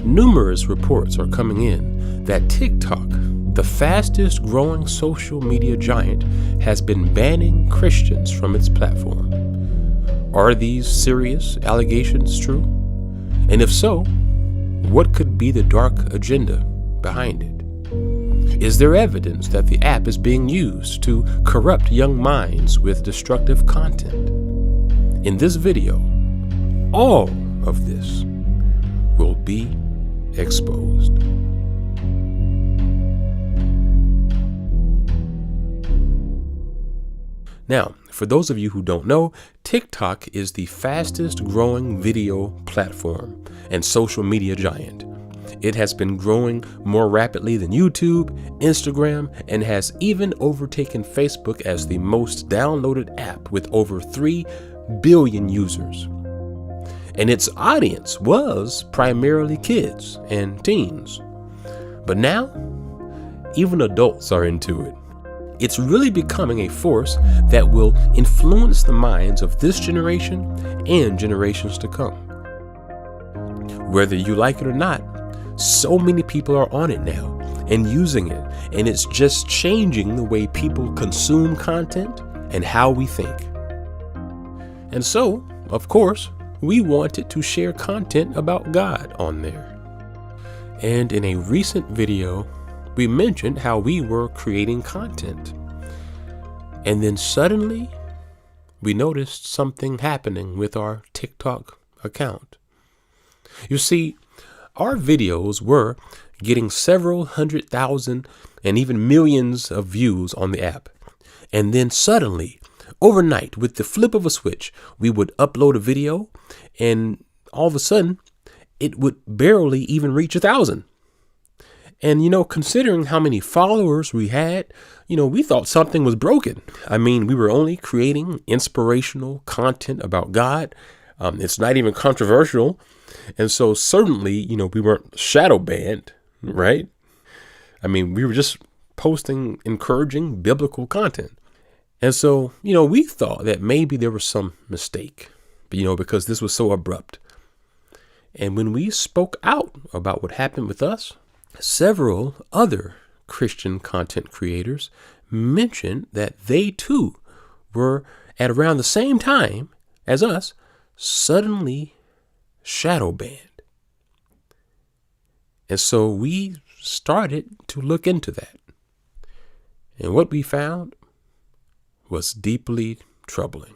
Numerous reports are coming in that TikTok, the fastest growing social media giant, has been banning Christians from its platform. Are these serious allegations true? And if so, what could be the dark agenda behind it? Is there evidence that the app is being used to corrupt young minds with destructive content? In this video, all of this will be exposed. Now, for those of you who don't know, TikTok is the fastest growing video platform and social media giant. It has been growing more rapidly than YouTube, Instagram, and has even overtaken Facebook as the most downloaded app with over 3 billion users. And its audience was primarily kids and teens. But now, even adults are into it. It's really becoming a force that will influence the minds of this generation and generations to come. Whether you like it or not, so many people are on it now and using it, and it's just changing the way people consume content and how we think. And so, of course, we wanted to share content about God on there. And in a recent video, we mentioned how we were creating content. And then suddenly, we noticed something happening with our TikTok account. You see, our videos were getting several 100,000 and even millions of views on the app. And then suddenly, overnight, with the flip of a switch, we would upload a video and all of a sudden it would barely even reach 1,000. And, considering how many followers we had, we thought something was broken. I mean, we were only creating inspirational content about God. It's not even controversial. And so certainly, we weren't shadow banned, right? I mean, we were just posting encouraging biblical content. And so, we thought that maybe there was some mistake, because this was so abrupt. And when we spoke out about what happened with us, several other Christian content creators mentioned that they too were at around the same time as us suddenly shadow banned. And so we started to look into that. And what we found was deeply troubling.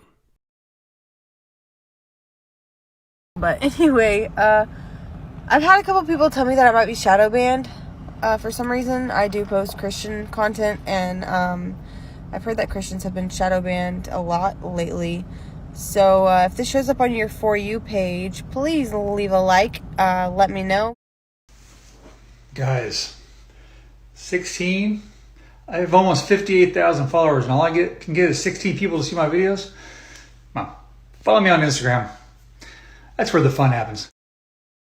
But anyway, I've had a couple people tell me that I might be shadow banned for some reason. I do post Christian content, and I've heard that Christians have been shadow banned a lot lately. So if this shows up on your For You page, please leave a like. Let me know. Guys, 16. I have almost 58,000 followers, and all I can get is 16 people to see my videos. Well, follow me on Instagram. That's where the fun happens.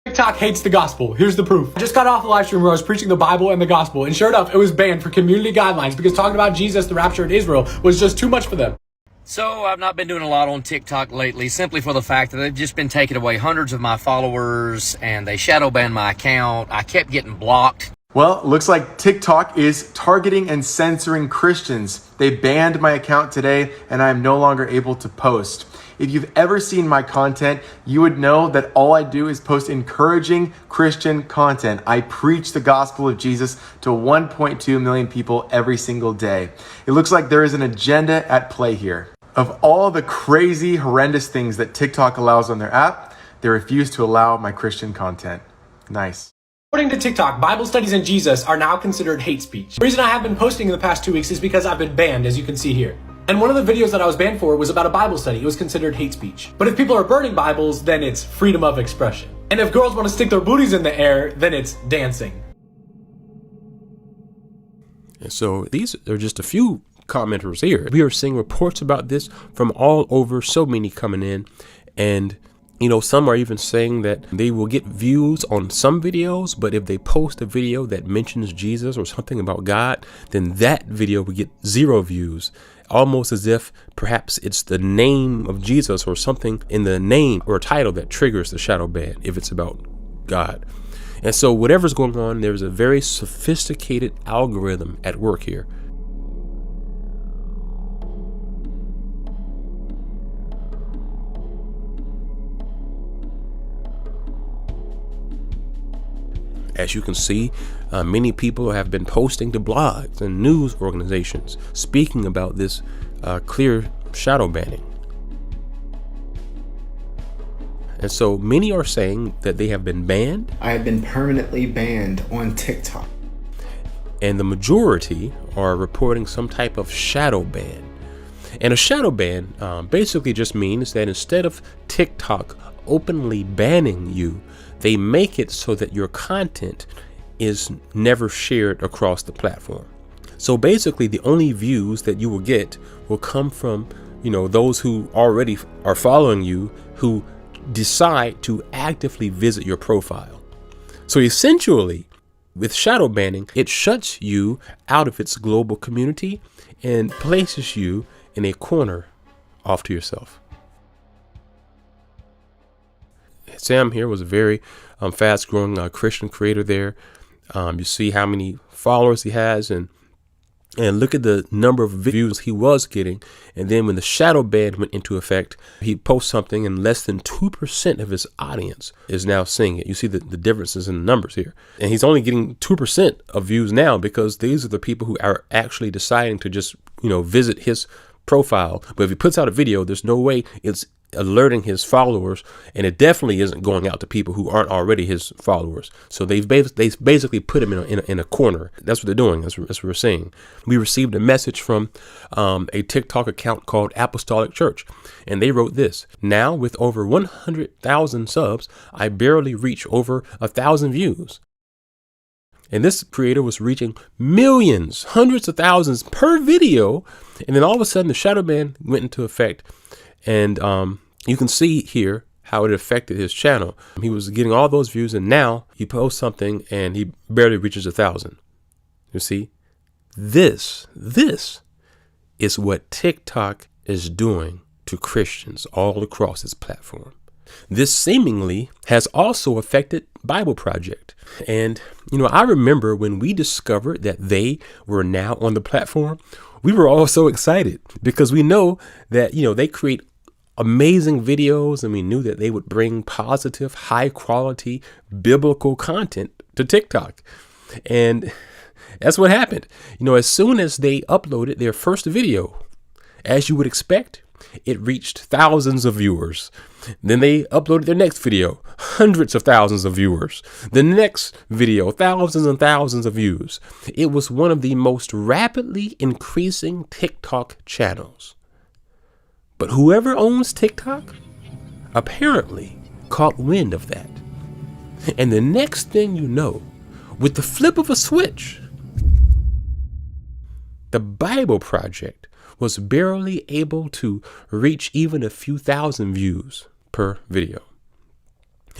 TikTok hates the gospel. Here's the proof. I just got off a live stream where I was preaching the Bible and the gospel, and sure enough, it was banned for community guidelines because talking about Jesus, the rapture in Israel, was just too much for them. So I've not been doing a lot on TikTok lately, simply for the fact that they've just been taking away hundreds of my followers, and they shadow banned my account. I kept getting blocked. Well, looks like TikTok is targeting and censoring Christians. They banned my account today, and I am no longer able to post. If you've ever seen my content, you would know that all I do is post encouraging Christian content. I preach the gospel of Jesus to 1.2 million people every single day. It looks like there is an agenda at play here. Of all the crazy, horrendous things that TikTok allows on their app, they refuse to allow my Christian content. Nice. According to TikTok, Bible studies and Jesus are now considered hate speech. The reason I have been posting in the past 2 weeks is because I've been banned, as you can see here. And one of the videos that I was banned for was about a Bible study. It was considered hate speech. But if people are burning Bibles, then it's freedom of expression. And if girls want to stick their booties in the air, then it's dancing. And so these are just a few commenters here. We are seeing reports about this from all over, so many coming in. And some are even saying that they will get views on some videos, but if they post a video that mentions Jesus or something about God, then that video will get 0 views, almost as if perhaps it's the name of Jesus or something in the name or title that triggers the shadow ban if it's about God. And so whatever's going on, there's a very sophisticated algorithm at work here. As you can see, many people have been posting to blogs and news organizations speaking about this clear shadow banning. And so many are saying that they have been banned. I have been permanently banned on TikTok. And the majority are reporting some type of shadow ban. And a shadow ban basically just means that instead of TikTok openly banning you, they make it so that your content is never shared across the platform. So basically the only views that you will get will come from, those who already are following you, who decide to actively visit your profile. So essentially, with shadow banning, it shuts you out of its global community and places you in a corner off to yourself. Sam here was a very fast growing Christian creator there. You see how many followers he has, and look at the number of views he was getting. And then when the shadow ban went into effect, he posts something and less than 2% of his audience is now seeing it. You see the differences in the numbers here. And he's only getting 2% of views now because these are the people who are actually deciding to just, visit his profile. But if he puts out a video, there's no way it's alerting his followers, and it definitely isn't going out to people who aren't already his followers. So they basically put him in a corner. That's what they're doing. That's what we're saying. We received a message from a TikTok account called Apostolic Church, and they wrote this: "Now with over 100,000 subs, I barely reach over 1,000 views." And this creator was reaching millions, hundreds of thousands per video, and then all of a sudden the shadow ban went into effect. And you can see here how it affected his channel. He was getting all those views, and now he posts something and he barely reaches 1,000. You see, this is what TikTok is doing to Christians all across its platform. This seemingly has also affected Bible Project. And, I remember when we discovered that they were now on the platform, we were all so excited because we know that, they create amazing videos, and we knew that they would bring positive, high quality, biblical content to TikTok. And that's what happened. As soon as they uploaded their first video, as you would expect, it reached thousands of viewers. Then they uploaded their next video, hundreds of thousands of viewers. The next video, thousands and thousands of views. It was one of the most rapidly increasing TikTok channels. But whoever owns TikTok apparently caught wind of that. And the next thing you know, with the flip of a switch, the Bible Project was barely able to reach even a few thousand views per video.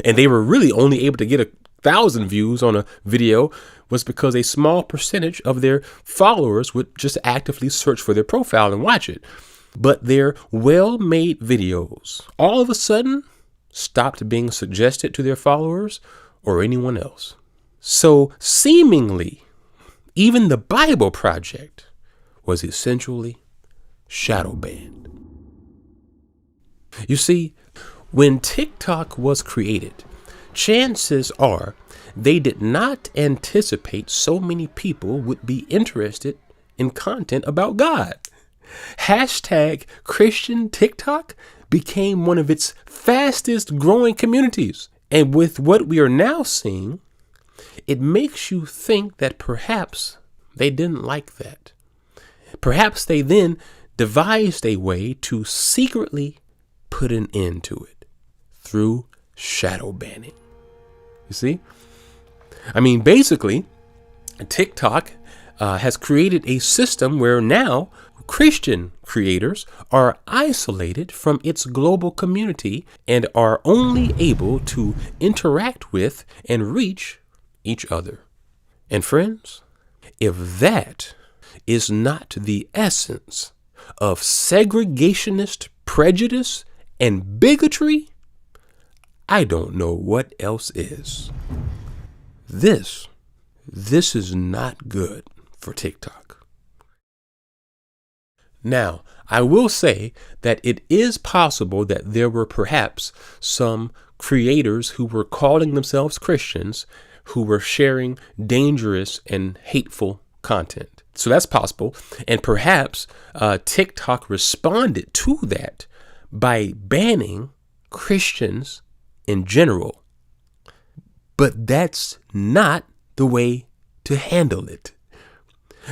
And they were really only able to get 1,000 views on a video was because a small percentage of their followers would just actively search for their profile and watch it. But their well-made videos all of a sudden stopped being suggested to their followers or anyone else. So seemingly, even the Bible Project was essentially shadow banned. You see, when TikTok was created, chances are they did not anticipate so many people would be interested in content about God. Hashtag Christian TikTok became one of its fastest growing communities. And with what we are now seeing, it makes you think that perhaps they didn't like that. Perhaps they then devised a way to secretly put an end to it through shadow banning. You see? Basically, TikTok has created a system where now Christian creators are isolated from its global community and are only able to interact with and reach each other. And friends, if that is not the essence of segregationist prejudice and bigotry, I don't know what else is. This is not good for TikTok. Now, I will say that it is possible that there were perhaps some creators who were calling themselves Christians who were sharing dangerous and hateful content. So that's possible. And perhaps TikTok responded to that by banning Christians in general. But that's not the way to handle it.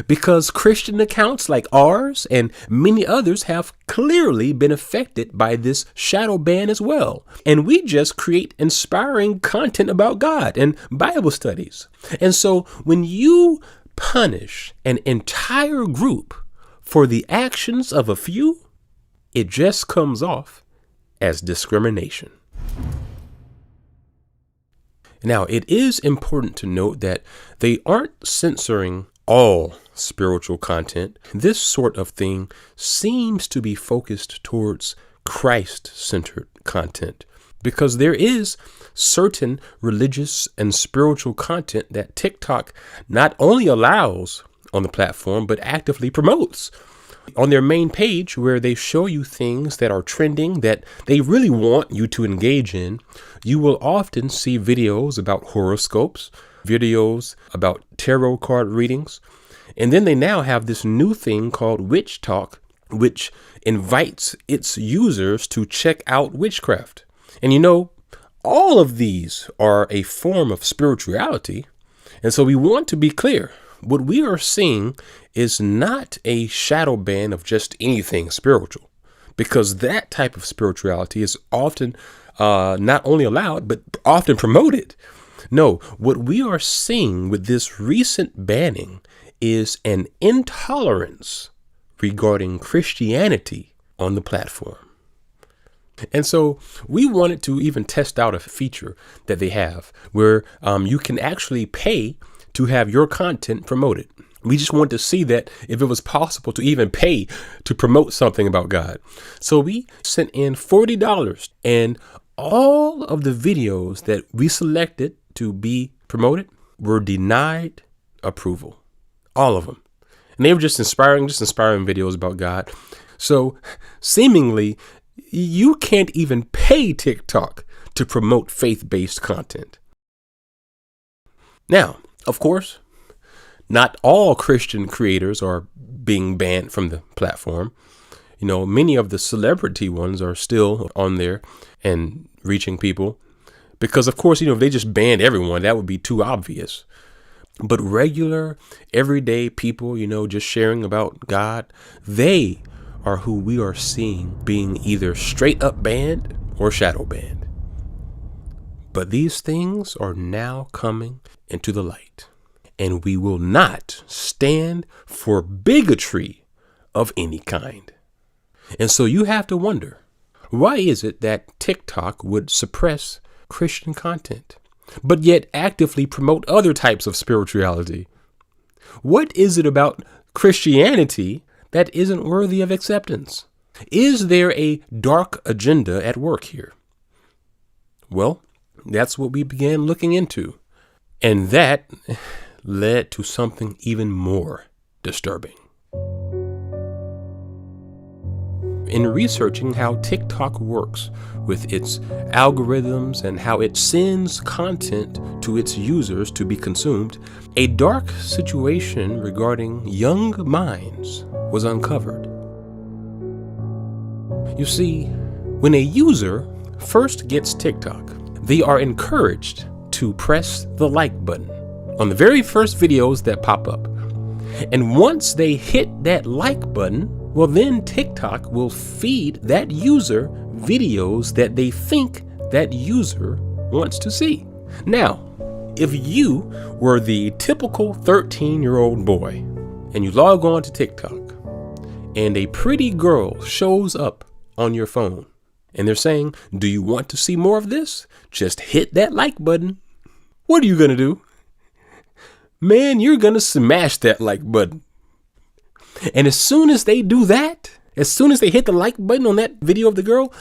Because Christian accounts like ours and many others have clearly been affected by this shadow ban as well. And we just create inspiring content about God and Bible studies. And so when you punish an entire group for the actions of a few, it just comes off as discrimination. Now, it is important to note that they aren't censoring all spiritual content. This sort of thing seems to be focused towards Christ-centered content, because there is certain religious and spiritual content that TikTok not only allows on the platform, but actively promotes. On their main page, where they show you things that are trending that they really want you to engage in, you will often see videos about horoscopes, videos about tarot card readings. And then they now have this new thing called Witch Talk, which invites its users to check out witchcraft. And you know, all of these are a form of spirituality. And so we want to be clear. What we are seeing is not a shadow ban of just anything spiritual, because that type of spirituality is often not only allowed, but often promoted. No, what we are seeing with this recent banning is an intolerance regarding Christianity on the platform. And so we wanted to even test out a feature that they have where you can actually pay to have your content promoted. We just wanted to see that if it was possible to even pay to promote something about God. So we sent in $40, and all of the videos that we selected to be promoted were denied approval. All of them. And they were just inspiring videos about God. So seemingly, you can't even pay TikTok to promote faith-based content. Now, of course, not all Christian creators are being banned from the platform. You know, many of the celebrity ones are still on there and reaching people. Because, of course, you know, if they just banned everyone, that would be too obvious. But regular, everyday people, you know, just sharing about God, they are who we are seeing being either straight up banned or shadow banned. But these things are now coming into the light, and we will not stand for bigotry of any kind. And so you have to wonder, why is it that TikTok would suppress Christian content, but yet actively promote other types of spirituality? What is it about Christianity that isn't worthy of acceptance? Is there a dark agenda at work here? Well, that's what we began looking into. And that led to something even more disturbing. In researching how TikTok works with its algorithms and how it sends content to its users to be consumed, a dark situation regarding young minds was uncovered. You see, when a user first gets TikTok, they are encouraged to press the like button on the very first videos that pop up. And once they hit that like button, well, then TikTok will feed that user videos that they think that user wants to see. Now, if you were the typical 13-year-old boy and you log on to TikTok and a pretty girl shows up on your phone and they're saying, do you want to see more of this? Just hit that like button. What are you going to do? Man, you're going to smash that like button. And as soon as they do that, as soon as they hit the like button on that video of the girl,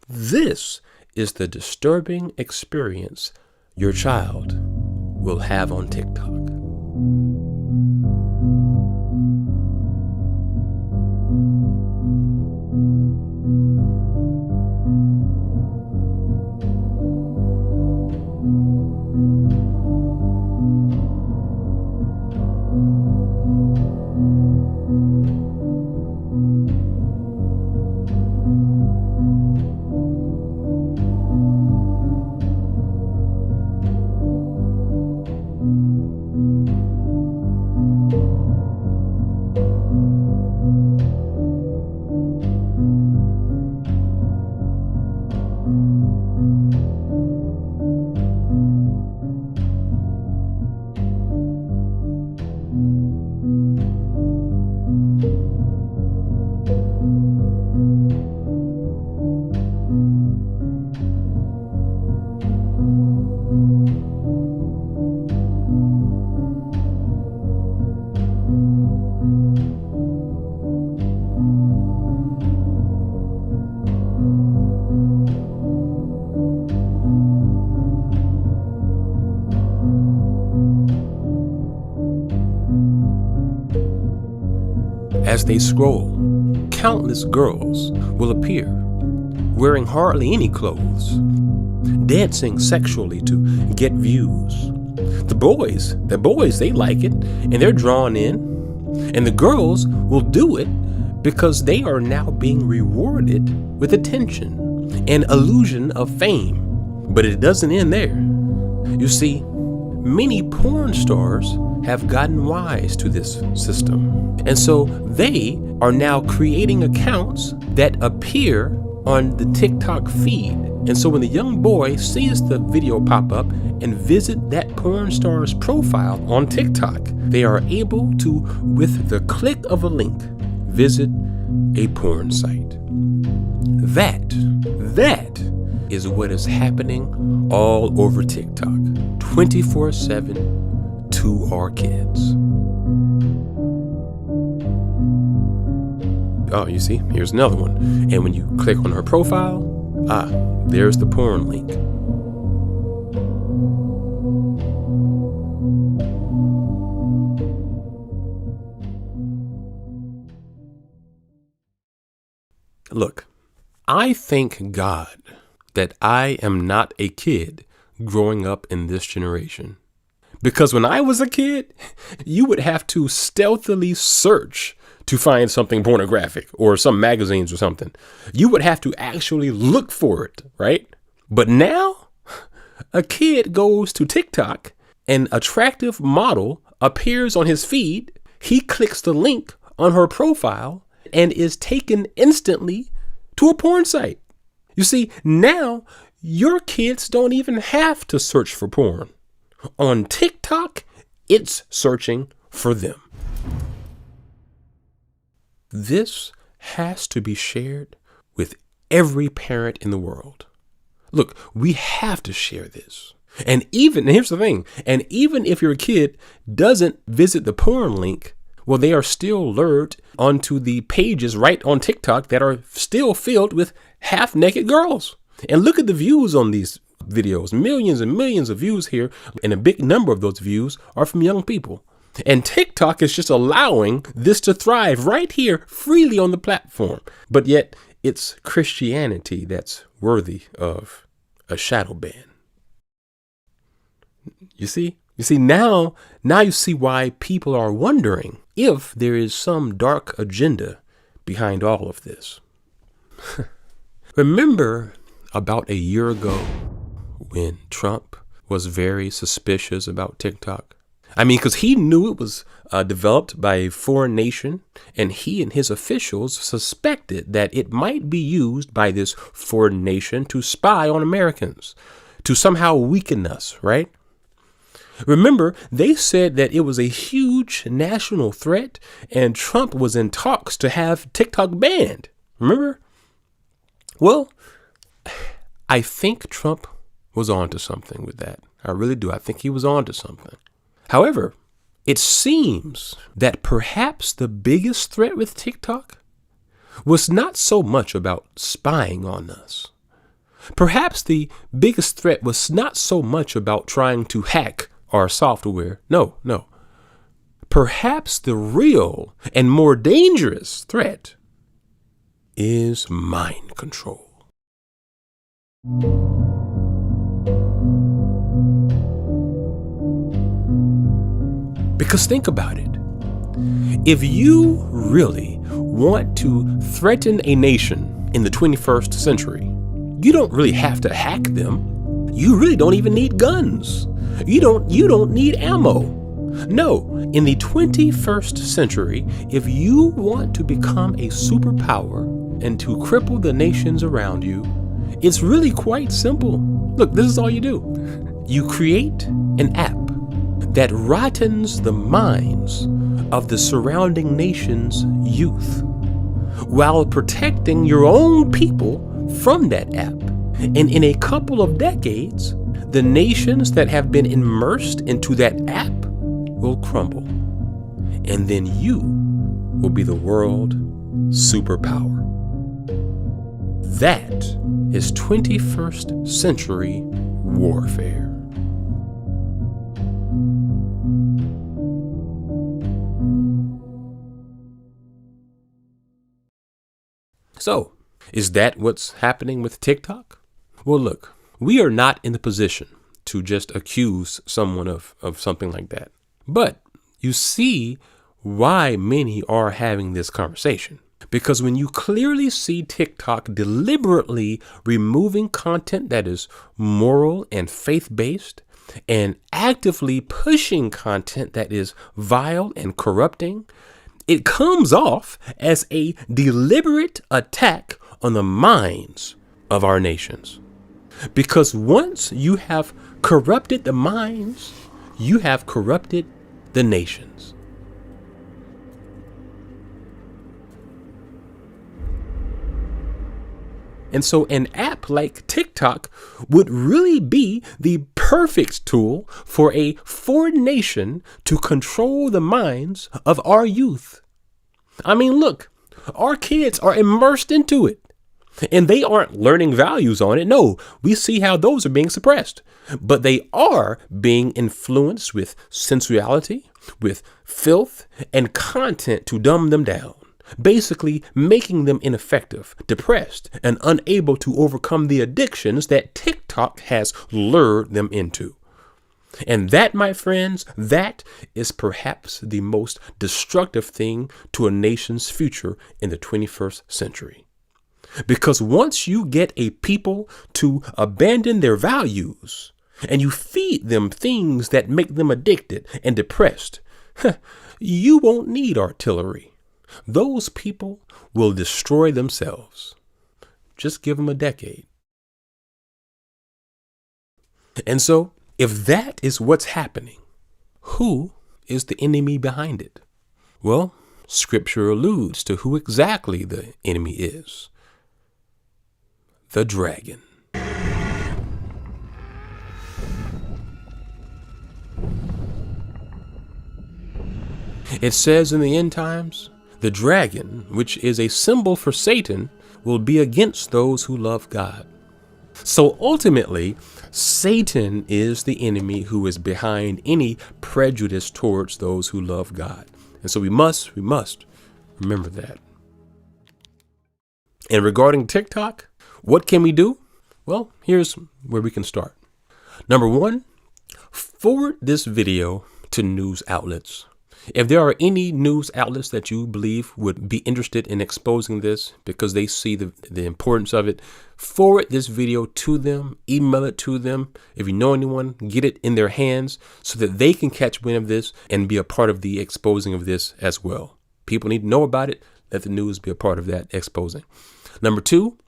this is the disturbing experience your child will have on TikTok. As they scroll, countless girls will appear, wearing hardly any clothes, dancing sexually to get views. The boys, they like it, and they're drawn in, and the girls will do it because they are now being rewarded with attention and illusion of fame. But it doesn't end there. You see, many porn stars have gotten wise to this system. And so they are now creating accounts that appear on the TikTok feed. And so when the young boy sees the video pop up and visit that porn star's profile on TikTok, they are able to, with the click of a link, visit a porn site. That is what is happening all over TikTok, 24/7 to our kids. Oh, you see, here's another one. And when you click on her profile, there's the porn link. Look, I thank God that I am not a kid growing up in this generation. Because when I was a kid, you would have to stealthily search to find something pornographic or some magazines or something. You would have to actually look for it, right? But now, a kid goes to TikTok, an attractive model appears on his feed, he clicks the link on her profile, and is taken instantly to a porn site. You see, now your kids don't even have to search for porn. On TikTok, it's searching for them. This has to be shared with every parent in the world. Look, we have to share this. And here's the thing, and even if your kid doesn't visit the porn link, well, they are still lured onto the pages right on TikTok that are still filled with half-naked girls. And look at the views on these videos, millions and millions of views here, and a big number of those views are from young people. And TikTok is just allowing this to thrive right here freely on the platform. But yet it's Christianity that's worthy of a shadow ban. You see now you see why people are wondering if there is some dark agenda behind all of this. Remember about a year ago when Trump was very suspicious about TikTok? I mean, because he knew it was developed by a foreign nation, and he and his officials suspected that it might be used by this foreign nation to spy on Americans, to somehow weaken us, right? Remember, they said that it was a huge national threat, and Trump was in talks to have TikTok banned. Remember? Well, I think Trump was onto something with that. I really do. I think he was onto something. However, it seems that perhaps the biggest threat with TikTok was not so much about spying on us. Perhaps the biggest threat was not so much about trying to hack or software. No, no. Perhaps the real and more dangerous threat is mind control. Because think about it. If you really want to threaten a nation in the 21st century, you don't really have to hack them. You really don't even need guns. You don't need ammo. No, in the 21st century, if you want to become a superpower and to cripple the nations around you, it's really quite simple. Look, this is all you do. You create an app that rottens the minds of the surrounding nation's youth while protecting your own people from that app. And in a couple of decades, the nations that have been immersed into that app will crumble. And then you will be the world superpower. That is 21st century warfare. So, is that what's happening with TikTok? Well, look, we are not in the position to just accuse someone of something like that. But you see why many are having this conversation. Because when you clearly see TikTok deliberately removing content that is moral and faith-based and actively pushing content that is vile and corrupting, it comes off as a deliberate attack on the minds of our nations. Because once you have corrupted the minds, you have corrupted the nations. And so an app like TikTok would really be the perfect tool for a foreign nation to control the minds of our youth. I mean, look, our kids are immersed into it and they aren't learning values on it. No, we see how those are being suppressed, but they are being influenced with sensuality, with filth and content to dumb them down. Basically making them ineffective, depressed, and unable to overcome the addictions that TikTok has lured them into. And that, my friends, that is perhaps the most destructive thing to a nation's future in the 21st century. Because once you get a people to abandon their values and you feed them things that make them addicted and depressed, you won't need artillery. Those people will destroy themselves. Just give them a decade. And so, if that is what's happening, who is the enemy behind it? Well, Scripture alludes to who exactly the enemy is. The dragon. It says in the end times, the dragon, which is a symbol for Satan, will be against those who love God. So ultimately, Satan is the enemy who is behind any prejudice towards those who love God. And so we must remember that. And regarding TikTok, what can we do? Well, here's where we can start. Number one, forward this video to news outlets. If there are any news outlets that you believe would be interested in exposing this because they see the importance of it, forward this video to them, email it to them. If you know anyone, get it in their hands so that they can catch wind of this and be a part of the exposing of this as well. People need to know about it. Let the news be a part of that exposing. Number two,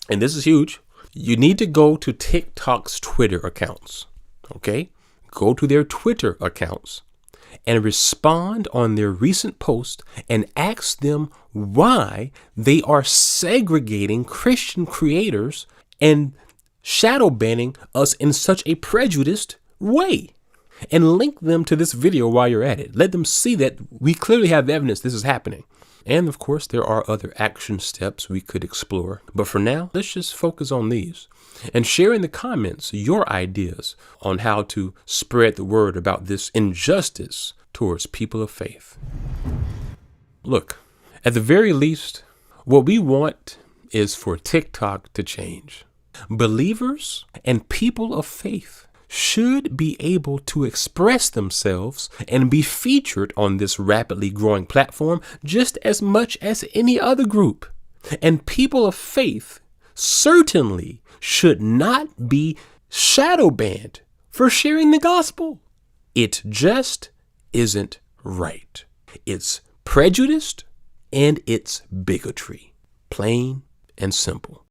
and this is huge, you need to go to TikTok's Twitter accounts. Okay? Go to their Twitter accounts and respond on their recent post and ask them why they are segregating Christian creators and shadow banning us in such a prejudiced way. And link them to this video while you're at it. Let them see that we clearly have evidence this is happening. And of course, there are other action steps we could explore. But for now, let's just focus on these and share in the comments your ideas on how to spread the word about this injustice towards people of faith. Look, at the very least, what we want is for TikTok to change. Believers and people of faith should be able to express themselves and be featured on this rapidly growing platform just as much as any other group. And people of faith certainly should not be shadow banned for sharing the gospel. It just isn't right. It's prejudiced and it's bigotry, plain and simple.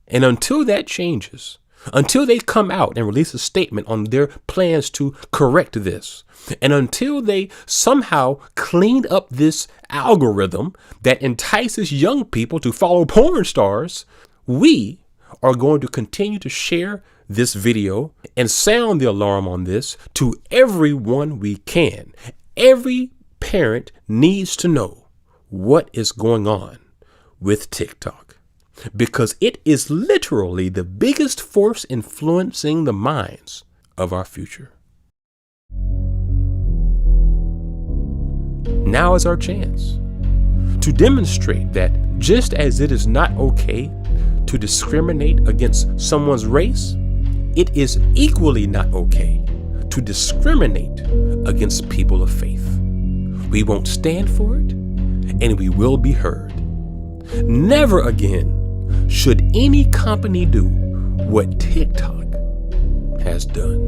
And until that changes, until they come out and release a statement on their plans to correct this, and until they somehow clean up this algorithm that entices young people to follow porn stars, we are going to continue to share this video and sound the alarm on this to everyone we can. Every parent needs to know what is going on with TikTok, because it is literally the biggest force influencing the minds of our future. Now is our chance to demonstrate that just as it is not okay to discriminate against someone's race, it is equally not okay to discriminate against people of faith. We won't stand for it, and we will be heard. Never again should any company do what TikTok has done.